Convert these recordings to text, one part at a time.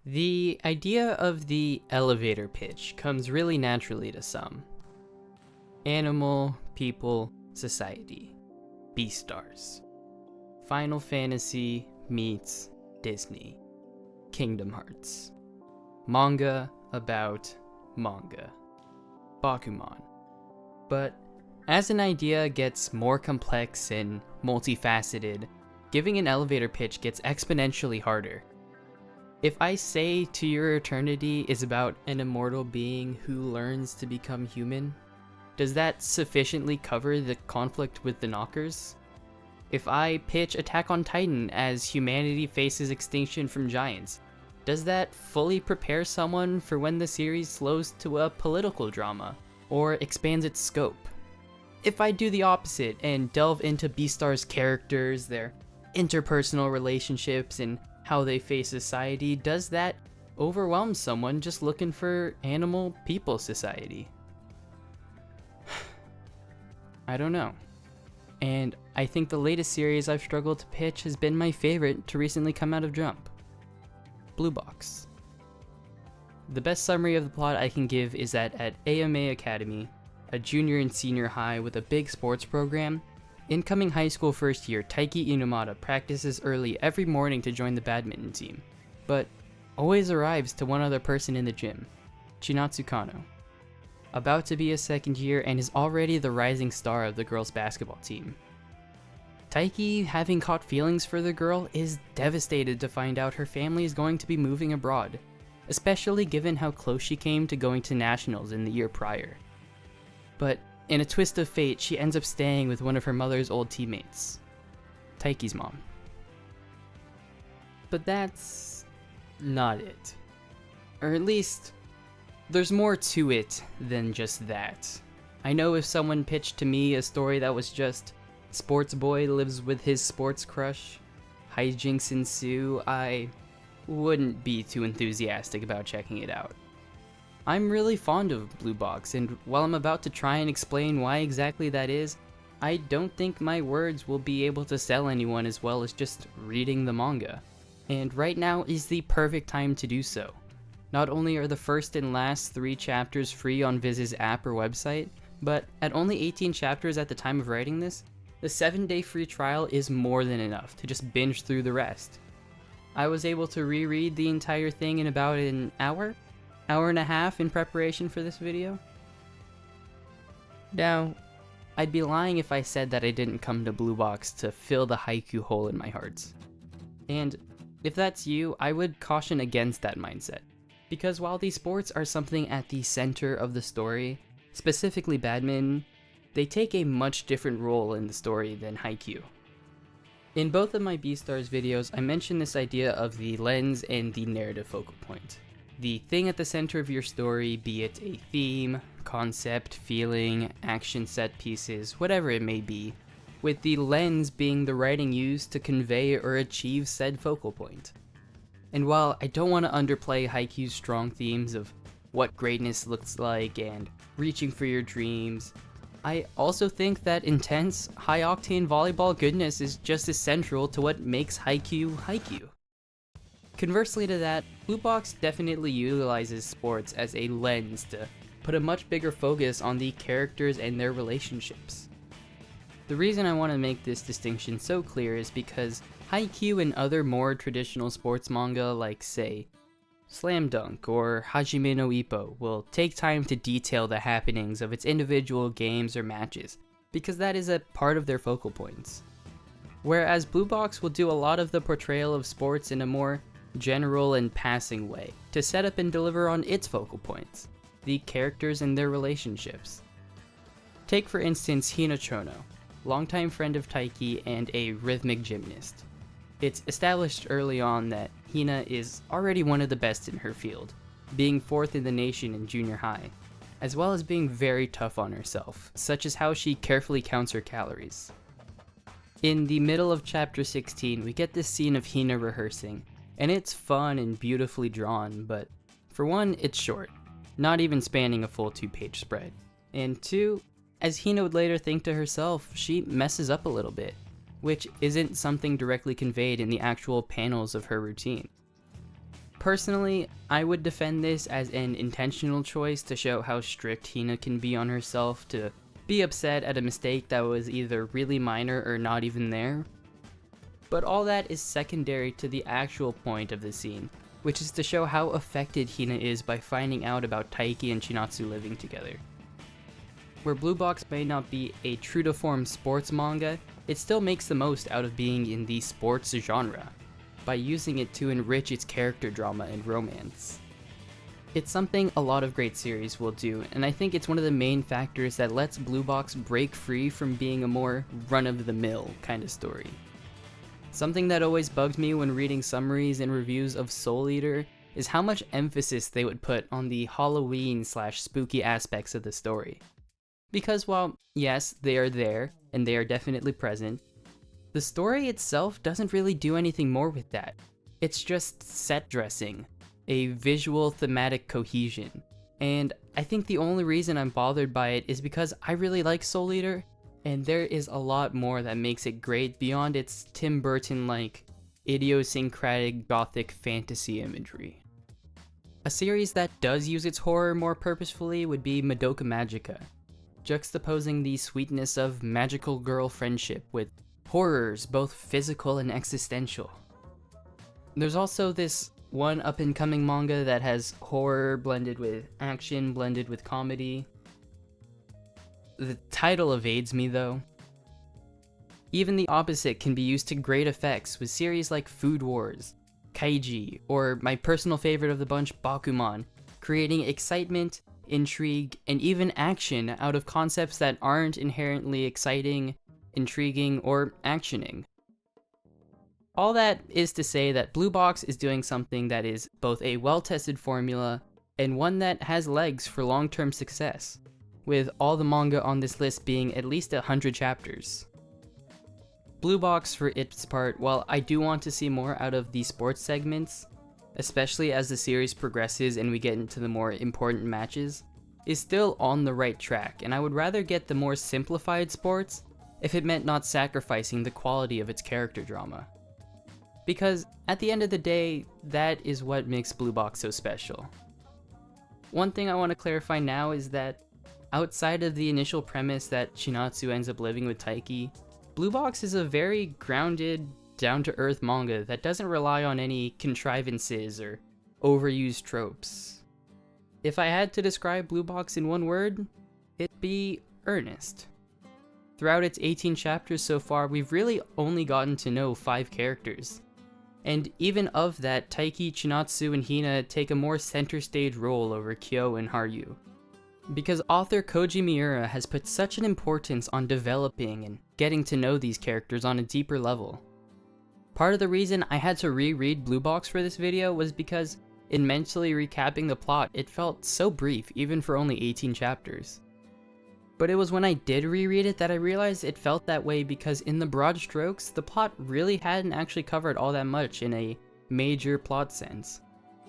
The idea of the elevator pitch comes really naturally to some. Animal, people, society. Beastars. Final Fantasy meets Disney. Kingdom Hearts. Manga about manga. Bakuman. But as an idea gets more complex and multifaceted, giving an elevator pitch gets exponentially harder. If I say To Your Eternity is about an immortal being who learns to become human, does that sufficiently cover the conflict with the Knockers? If I pitch Attack on Titan as humanity faces extinction from giants, does that fully prepare someone for when the series slows to a political drama, or expands its scope? If I do the opposite and delve into Beastar's characters, their interpersonal relationships, and how they face society, does that overwhelm someone just looking for animal people society? I don't know. And I think the latest series I've struggled to pitch has been my favorite to recently come out of Jump. Blue Box. The best summary of the plot I can give is that at AMA Academy, a junior and senior high with a big sports program, incoming high school first year Taiki Inomata practices early every morning to join the badminton team, but always arrives to one other person in the gym, Chinatsu Kano. About to be a second year and is already the rising star of the girls' basketball team. Taiki, having caught feelings for the girl, is devastated to find out her family is going to be moving abroad, especially given how close she came to going to nationals in the year prior. But in a twist of fate, she ends up staying with one of her mother's old teammates, Taiki's mom. But that's not it. Or at least, there's more to it than just that. I know if someone pitched to me a story that was just sports boy lives with his sports crush, hijinks ensue, I wouldn't be too enthusiastic about checking it out. I'm really fond of Blue Box, and while I'm about to try and explain why exactly that is, I don't think my words will be able to sell anyone as well as just reading the manga. And right now is the perfect time to do so. Not only are the first and last 3 chapters free on Viz's app or website, but at only 18 chapters at the time of writing this, the 7-day free trial is more than enough to just binge through the rest. I was able to reread the entire thing in about an hour and a half in preparation for this video. Now, I'd be lying if I said that I didn't come to Blue Box to fill the Haikyuu hole in my heart. And if that's you, I would caution against that mindset. Because while these sports are something at the center of the story, specifically badminton, they take a much different role in the story than Haikyuu. In both of my Beastars videos, I mentioned this idea of the lens and the narrative focal point. The thing at the center of your story, be it a theme, concept, feeling, action set pieces, whatever it may be, with the lens being the writing used to convey or achieve said focal point. And while I don't want to underplay Haikyuu's strong themes of what greatness looks like and reaching for your dreams, I also think that intense, high-octane volleyball goodness is just as central to what makes Haikyuu Haikyuu. Conversely to that, Blue Box definitely utilizes sports as a lens to put a much bigger focus on the characters and their relationships. The reason I want to make this distinction so clear is because Haikyuu and other more traditional sports manga like, say, Slam Dunk or Hajime no Ippo will take time to detail the happenings of its individual games or matches, because that is a part of their focal points. Whereas Blue Box will do a lot of the portrayal of sports in a more general and passing way, to set up and deliver on its focal points, the characters and their relationships. Take for instance Hina Chono, longtime friend of Taiki and a rhythmic gymnast. It's established early on that Hina is already one of the best in her field, being 4th in the nation in junior high, as well as being very tough on herself, such as how she carefully counts her calories. In the middle of chapter 16, we get this scene of Hina rehearsing, and it's fun and beautifully drawn, but for one, it's short, not even spanning a full 2-page spread. And 2, as Hina would later think to herself, she messes up a little bit, which isn't something directly conveyed in the actual panels of her routine. Personally, I would defend this as an intentional choice to show how strict Hina can be on herself, to be upset at a mistake that was either really minor or not even there. But all that is secondary to the actual point of the scene, which is to show how affected Hina is by finding out about Taiki and Chinatsu living together. Where Blue Box may not be a true-to-form sports manga, it still makes the most out of being in the sports genre, by using it to enrich its character drama and romance. It's something a lot of great series will do, and I think it's one of the main factors that lets Blue Box break free from being a more run-of-the-mill kind of story. Something that always bugged me when reading summaries and reviews of Soul Eater is how much emphasis they would put on the Halloween/spooky aspects of the story. Because while, yes, they are there, and they are definitely present, the story itself doesn't really do anything more with that. It's just set dressing, a visual thematic cohesion, and I think the only reason I'm bothered by it is because I really like Soul Eater, and there is a lot more that makes it great beyond its Tim Burton-like, idiosyncratic gothic fantasy imagery. A series that does use its horror more purposefully would be Madoka Magica, juxtaposing the sweetness of magical girl friendship with horrors both physical and existential. There's also this one up-and-coming manga that has horror blended with action, blended with comedy. The title evades me though. Even the opposite can be used to great effects with series like Food Wars, Kaiji, or my personal favorite of the bunch, Bakuman, creating excitement, intrigue, and even action out of concepts that aren't inherently exciting, intriguing, or actioning. All that is to say that Blue Box is doing something that is both a well-tested formula and one that has legs for long-term success, with all the manga on this list being at least 100 chapters. Blue Box, for its part, while I do want to see more out of the sports segments, especially as the series progresses and we get into the more important matches, is still on the right track, and I would rather get the more simplified sports if it meant not sacrificing the quality of its character drama. Because at the end of the day, that is what makes Blue Box so special. One thing I want to clarify now is that outside of the initial premise that Chinatsu ends up living with Taiki, Blue Box is a very grounded, down-to-earth manga that doesn't rely on any contrivances or overused tropes. If I had to describe Blue Box in one word, it'd be earnest. Throughout its 18 chapters so far, we've really only gotten to know 5 characters. And even of that, Taiki, Chinatsu, and Hina take a more center stage role over Kyo and Haikyuu. Because author Koji Miura has put such an importance on developing and getting to know these characters on a deeper level. Part of the reason I had to reread Blue Box for this video was because in mentally recapping the plot, it felt so brief even for only 18 chapters. But it was when I did reread it that I realized it felt that way because in the broad strokes, the plot really hadn't actually covered all that much in a major plot sense.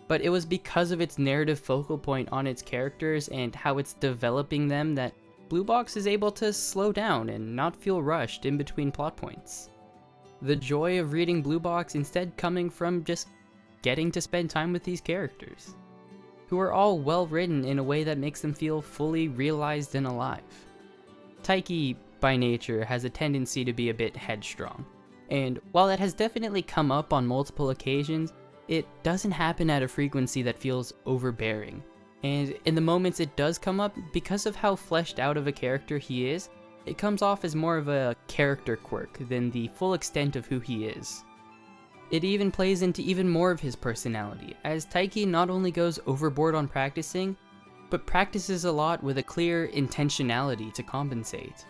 But it was because of its narrative focal point on its characters and how it's developing them that Blue Box is able to slow down and not feel rushed in between plot points. The joy of reading Blue Box instead coming from just getting to spend time with these characters, who are all well written in a way that makes them feel fully realized and alive. Taiki, by nature, has a tendency to be a bit headstrong, and while it has definitely come up on multiple occasions, it doesn't happen at a frequency that feels overbearing. And in the moments it does come up, because of how fleshed out of a character he is, it comes off as more of a character quirk than the full extent of who he is. It even plays into even more of his personality, as Taiki not only goes overboard on practicing, but practices a lot with a clear intentionality to compensate.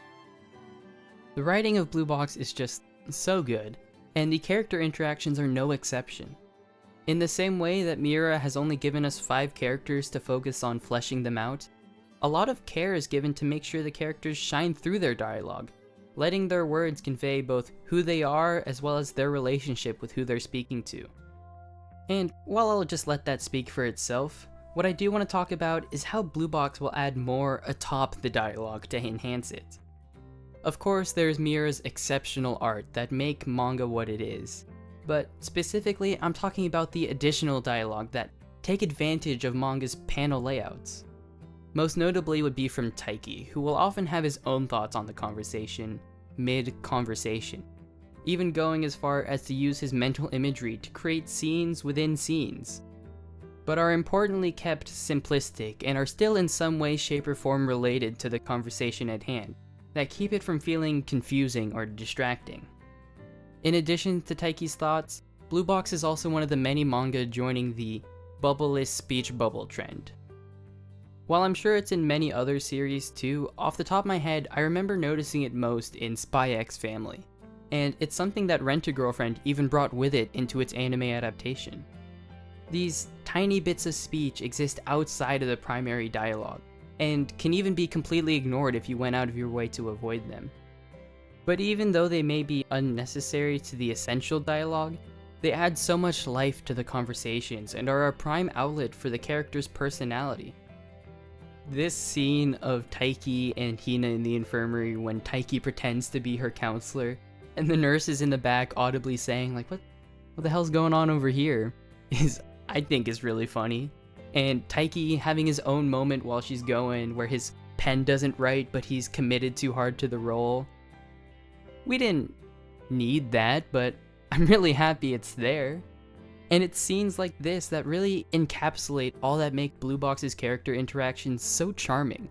The writing of Blue Box is just so good, and the character interactions are no exception. In the same way that Miura has only given us 5 characters to focus on fleshing them out, a lot of care is given to make sure the characters shine through their dialogue, letting their words convey both who they are as well as their relationship with who they're speaking to. And while I'll just let that speak for itself, what I do want to talk about is how Blue Box will add more atop the dialogue to enhance it. Of course, there's Miura's exceptional art that make manga what it is, But specifically, I'm talking about the additional dialogue that take advantage of manga's panel layouts. Most notably would be from Taiki, who will often have his own thoughts on the conversation, mid-conversation, even going as far as to use his mental imagery to create scenes within scenes, but are importantly kept simplistic and are still in some way, shape, or form related to the conversation at hand, that keep it from feeling confusing or distracting. In addition to Taiki's thoughts, Blue Box is also one of the many manga joining the bubbleless speech bubble trend. While I'm sure it's in many other series too, off the top of my head, I remember noticing it most in Spy X Family, and it's something that Rent-A-Girlfriend even brought with it into its anime adaptation. These tiny bits of speech exist outside of the primary dialogue, and can even be completely ignored if you went out of your way to avoid them. But even though they may be unnecessary to the essential dialogue, they add so much life to the conversations and are a prime outlet for the character's personality. This scene of Taiki and Hina in the infirmary when Taiki pretends to be her counselor, and the nurse is in the back audibly saying like, what the hell's going on over here, I think is really funny. And Taiki having his own moment while she's going, where his pen doesn't write but he's committed too hard to the role. We didn't need that, but I'm really happy it's there. And it's scenes like this that really encapsulate all that make Blue Box's character interactions so charming.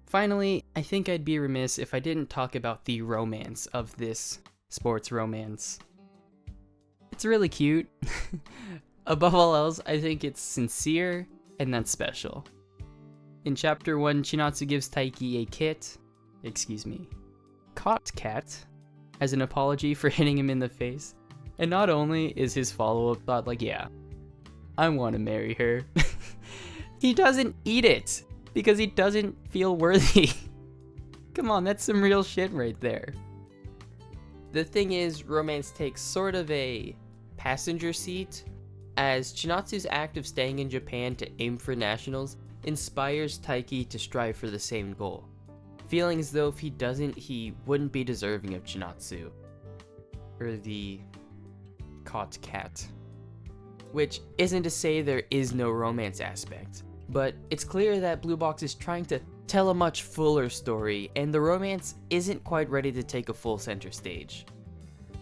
Finally, I think I'd be remiss if I didn't talk about the romance of this sports romance. It's really cute. Above all else, I think it's sincere, and that's special. In chapter 1, Chinatsu gives Taiki a cot cat, as an apology for hitting him in the face. And not only is his follow-up thought like, yeah, I want to marry her, he doesn't eat it because he doesn't feel worthy. Come on, that's some real shit right there. The thing is, romance takes sort of a passenger seat, as Chinatsu's act of staying in Japan to aim for nationals inspires Taiki to strive for the same goal, feeling as though if he doesn't, he wouldn't be deserving of Chinatsu, or the caught cat. Which isn't to say there is no romance aspect, but it's clear that Blue Box is trying to tell a much fuller story, and the romance isn't quite ready to take a full center stage.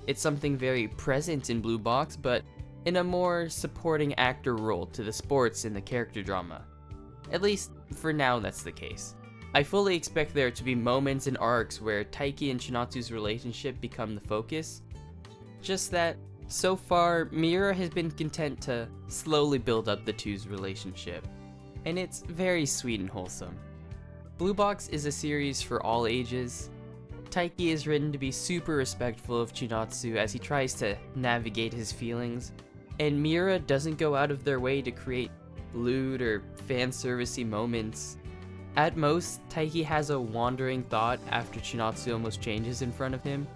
It's something very present in Blue Box, but in a more supporting actor role to the sports and the character drama. At least, for now that's the case. I fully expect there to be moments and arcs where Taiki and Chinatsu's relationship become the focus, just that so far, Miura has been content to slowly build up the two's relationship, and it's very sweet and wholesome. Blue Box is a series for all ages. Taiki is written to be super respectful of Chinatsu as he tries to navigate his feelings, and Miura doesn't go out of their way to create lewd or fan-servicey moments. At most, Taiki has a wandering thought after Chinatsu almost changes in front of him,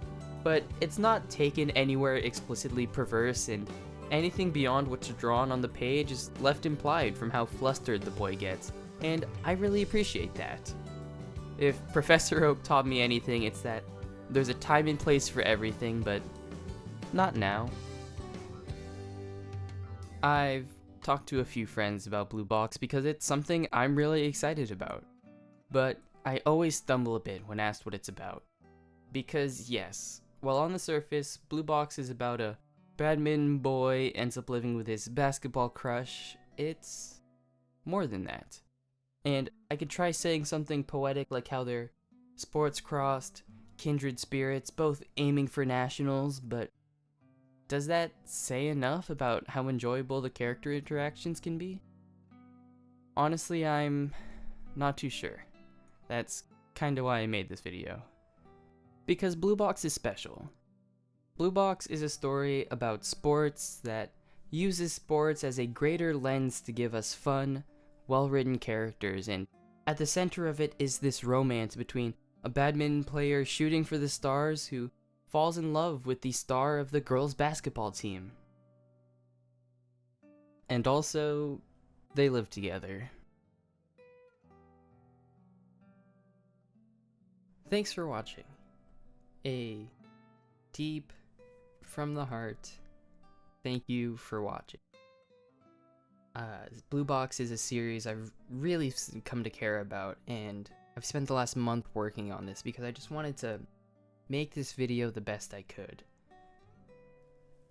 but it's not taken anywhere explicitly perverse, and anything beyond what's drawn on the page is left implied from how flustered the boy gets, and I really appreciate that. If Professor Oak taught me anything, it's that there's a time and place for everything, but not now. I've talked to a few friends about Blue Box because it's something I'm really excited about, but I always stumble a bit when asked what it's about. Because yes, while on the surface, Blue Box is about a badminton boy ends up living with his basketball crush, it's more than that. And I could try saying something poetic like how they're sports crossed, kindred spirits, both aiming for nationals, but does that say enough about how enjoyable the character interactions can be? Honestly, I'm not too sure. That's kinda why I made this video. Because Blue Box is special. Blue Box is a story about sports that uses sports as a greater lens to give us fun, well-written characters, and at the center of it is this romance between a badminton player shooting for the stars who falls in love with the star of the girls' basketball team. And also, they live together. Thanks for watching. A deep, from the heart thank you for watching. Blue Box is a series I've really come to care about, and I've spent the last month working on this because I just wanted to make this video the best I could.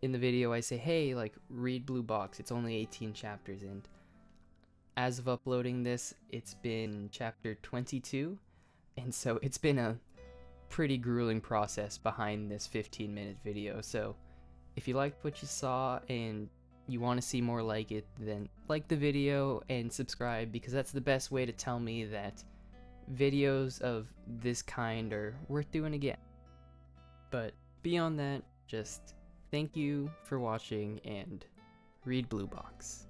In the video I say, hey, like, read Blue Box, it's only 18 chapters, and as of uploading this, it's been chapter 22, and so it's been a pretty grueling process behind this 15-minute video. So if you liked what you saw and you want to see more like it, then like the video and subscribe, because that's the best way to tell me that videos of this kind are worth doing again. But beyond that, just thank you for watching and read Blue Box.